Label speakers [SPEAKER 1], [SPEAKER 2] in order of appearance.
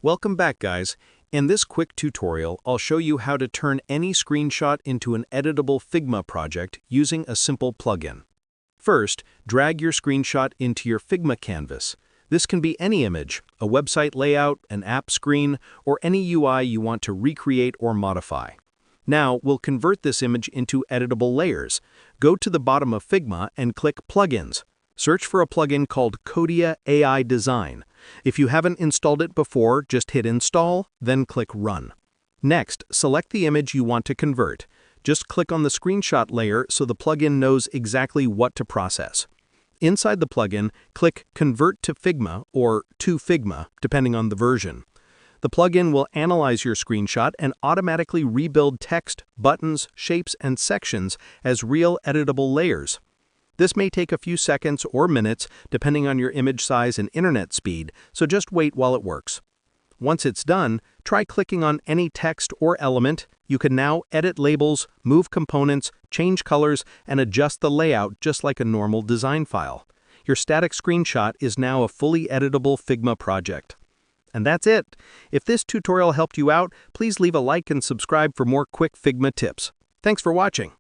[SPEAKER 1] Welcome back, guys. In this quick tutorial, I'll show you how to turn any screenshot into an editable Figma project using a simple plugin. First, drag your screenshot into your Figma canvas. This can be any image, a website layout, an app screen, or any UI you want to recreate or modify. Now, we'll convert this image into editable layers. Go to the bottom of Figma and click Plugins. Search for a plugin called Codia AI Design. If you haven't installed it before, just hit Install, then click Run. Next, select the image you want to convert. Just click on the screenshot layer so the plugin knows exactly what to process. Inside the plugin, click Convert to Figma or To Figma, depending on the version. The plugin will analyze your screenshot and automatically rebuild text, buttons, shapes, and sections as real editable layers. This may take a few seconds or minutes depending on your image size and internet speed, so just wait while it works. Once it's done, try clicking on any text or element. You can now edit labels, move components, change colors, and adjust the layout just like a normal design file. Your static screenshot is now a fully editable Figma project. And that's it. If this tutorial helped you out, please leave a like and subscribe for more quick Figma tips. Thanks for watching.